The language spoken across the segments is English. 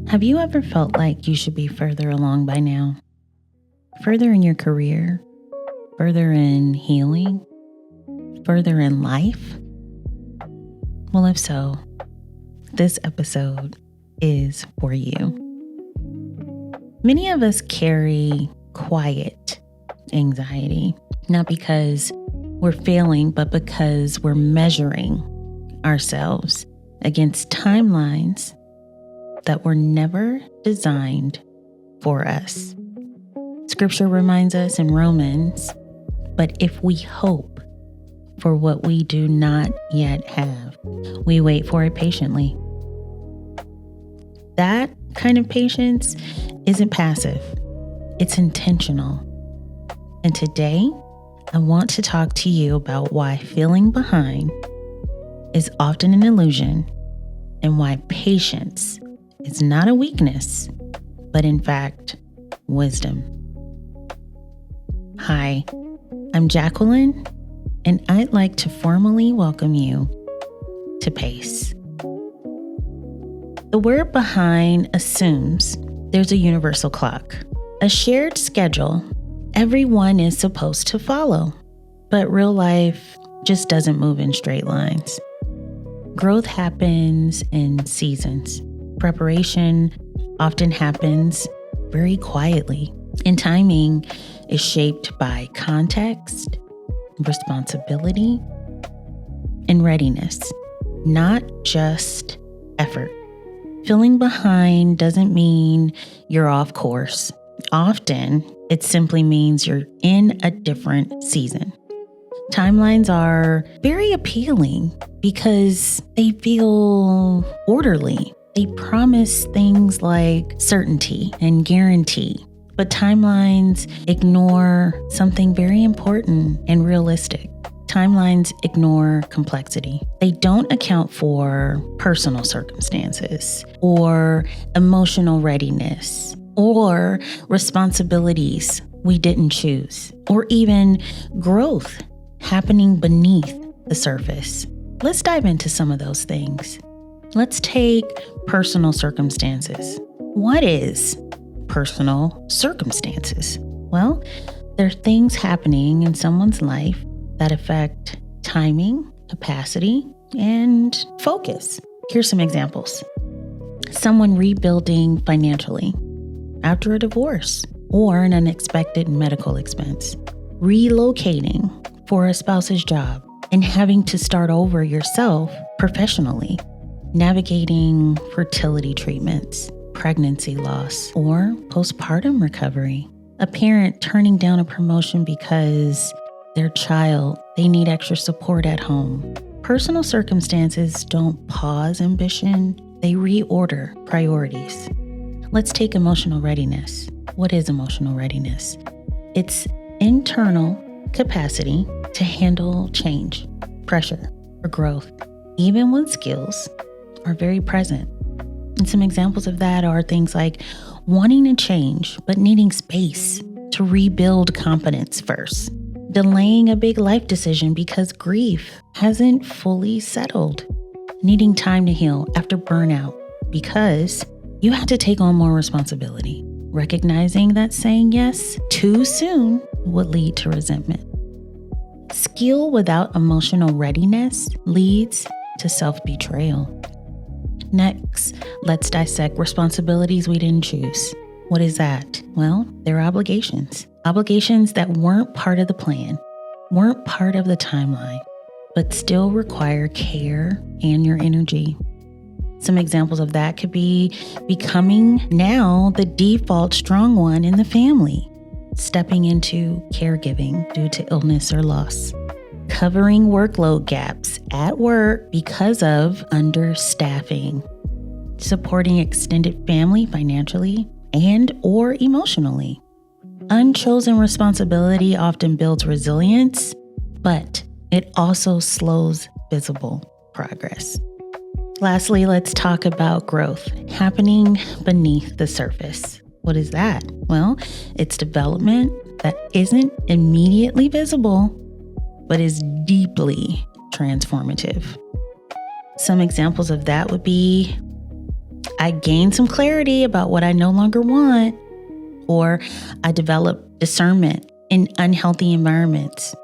Have you ever felt like you should be further along by now? Further in your career? Further in healing? Further in life? Well, if so, this episode is for you. Many of us carry quiet anxiety, not because we're failing, but because we're measuring ourselves against timelines that were never designed for us. Scripture reminds us in Romans, but if we hope for what we do not yet have, we wait for it patiently. That kind of patience isn't passive, it's intentional. And today, I want to talk to you about why feeling behind is often an illusion and why patience is not a weakness, but in fact, wisdom. Hi, I'm Jacqueline, and I'd like to formally welcome you to PACE. The word behind assumes there's a universal clock, a shared schedule everyone is supposed to follow, but real life just doesn't move in straight lines. Growth happens in seasons. Preparation often happens very quietly, and timing is shaped by context, responsibility, and readiness, not just effort. Feeling behind doesn't mean you're off course. Often, it simply means you're in a different season. Timelines are very appealing because they feel orderly. They promise things like certainty and guarantee, but timelines ignore something very important and realistic. Timelines ignore complexity. They don't account for personal circumstances or emotional readiness or responsibilities we didn't choose, or even growth happening beneath the surface. Let's dive into some of those things. Let's take personal circumstances. What is personal circumstances? Well, there are things happening in someone's life that affect timing, capacity, and focus. Here's some examples. Someone rebuilding financially after a divorce or an unexpected medical expense, relocating for a spouse's job, and having to start over yourself professionally, navigating fertility treatments, pregnancy loss, or postpartum recovery. A parent turning down a promotion because their child, they need extra support at home. Personal circumstances don't pause ambition, they reorder priorities. Let's take emotional readiness. What is emotional readiness? It's internal capacity to handle change, pressure, or growth, even when skills are very present. And some examples of that are things like wanting to change, but needing space to rebuild confidence first. Delaying a big life decision because grief hasn't fully settled. Needing time to heal after burnout because you had to take on more responsibility. Recognizing that saying yes too soon would lead to resentment. Skill without emotional readiness leads to self-betrayal. Next, let's dissect responsibilities we didn't choose. What is that? Well, they're obligations. Obligations that weren't part of the plan, weren't part of the timeline, but still require care and your energy. Some examples of that could be becoming now the default strong one in the family, stepping into caregiving due to illness or loss, covering workload gaps at work because of understaffing, supporting extended family financially and or emotionally. Unchosen responsibility often builds resilience, but it also slows visible progress. Lastly, let's talk about growth happening beneath the surface. What is that? Well, it's development that isn't immediately visible, but is deeply transformative. Some examples of that would be I gain some clarity about what I no longer want, or I develop discernment in unhealthy environments.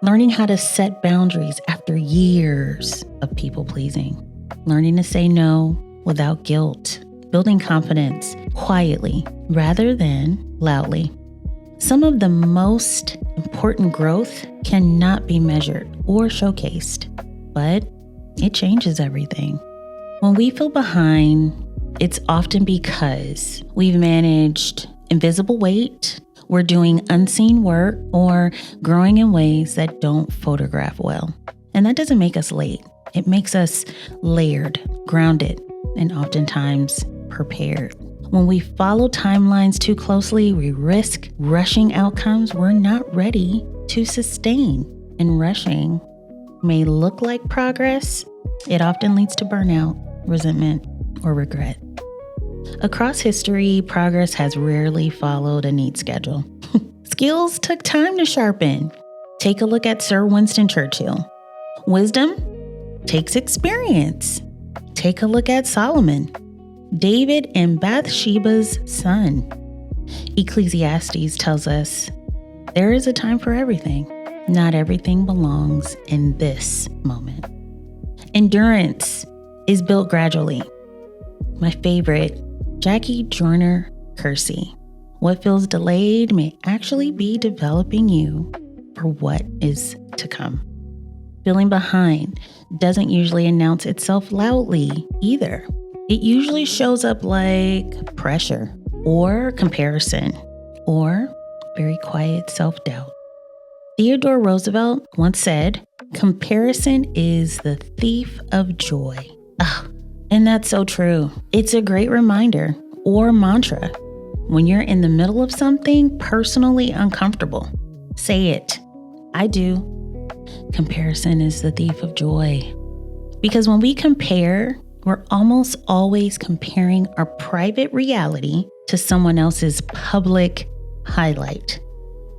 Learning how to set boundaries after years of people pleasing. Learning to say no without guilt. Building confidence quietly rather than loudly. Some of the most important growth cannot be measured or showcased, but it changes everything. When we feel behind, it's often because we've managed invisible weight, we're doing unseen work, or growing in ways that don't photograph well. And that doesn't make us late. It makes us layered, grounded, and oftentimes prepared. When we follow timelines too closely, we risk rushing outcomes we're not ready to sustain. And rushing may look like progress. It often leads to burnout, resentment, or regret. Across history, progress has rarely followed a neat schedule. Skills took time to sharpen. Take a look at Sir Winston Churchill. Wisdom takes experience. Take a look at Solomon, David and Bathsheba's son. Ecclesiastes tells us there is a time for everything. Not everything belongs in this moment. Endurance is built gradually. My favorite, Jackie Joyner Kersee. What feels delayed may actually be developing you for what is to come. Feeling behind doesn't usually announce itself loudly either. It usually shows up like pressure or comparison or very quiet self-doubt. Theodore Roosevelt once said, "Comparison is the thief of joy." And that's so true. It's a great reminder or mantra. When you're in the middle of something personally uncomfortable, say it. I do. Comparison is the thief of joy. Because when we compare, we're almost always comparing our private reality to someone else's public highlight.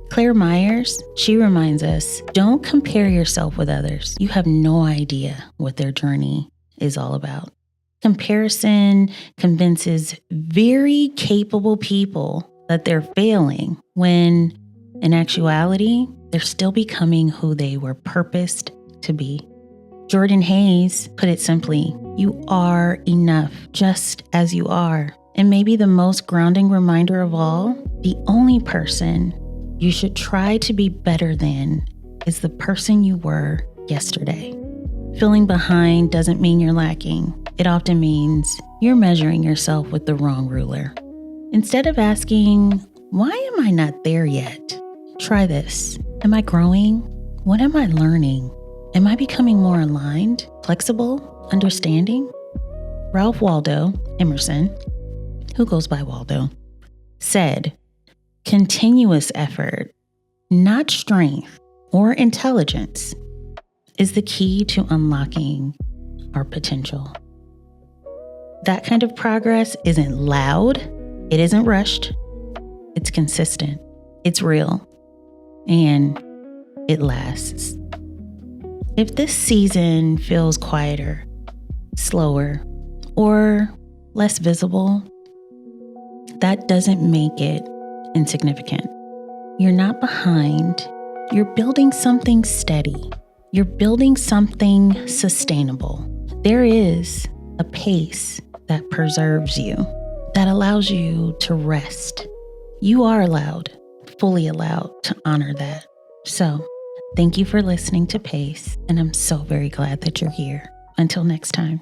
Claire Myers, she reminds us, don't compare yourself with others. You have no idea what their journey is all about. Comparison convinces very capable people that they're failing when, in actuality, they're still becoming who they were purposed to be. Jordan Hayes put it simply, you are enough just as you are. And maybe the most grounding reminder of all, the only person you should try to be better than is the person you were yesterday. Feeling behind doesn't mean you're lacking. It often means you're measuring yourself with the wrong ruler. Instead of asking, why am I not there yet? Try this. Am I growing? What am I learning? Am I becoming more aligned, flexible, understanding? Ralph Waldo Emerson, who goes by Waldo, said, continuous effort, not strength or intelligence, is the key to unlocking our potential. That kind of progress isn't loud, it isn't rushed, it's consistent, it's real, and it lasts. If this season feels quieter, slower, or less visible, that doesn't make it insignificant. You're not behind, you're building something steady. You're building something sustainable. There is a pace that preserves you, that allows you to rest. You are allowed, fully allowed to honor that. So, thank you for listening to Pace, and I'm so very glad that you're here. Until next time.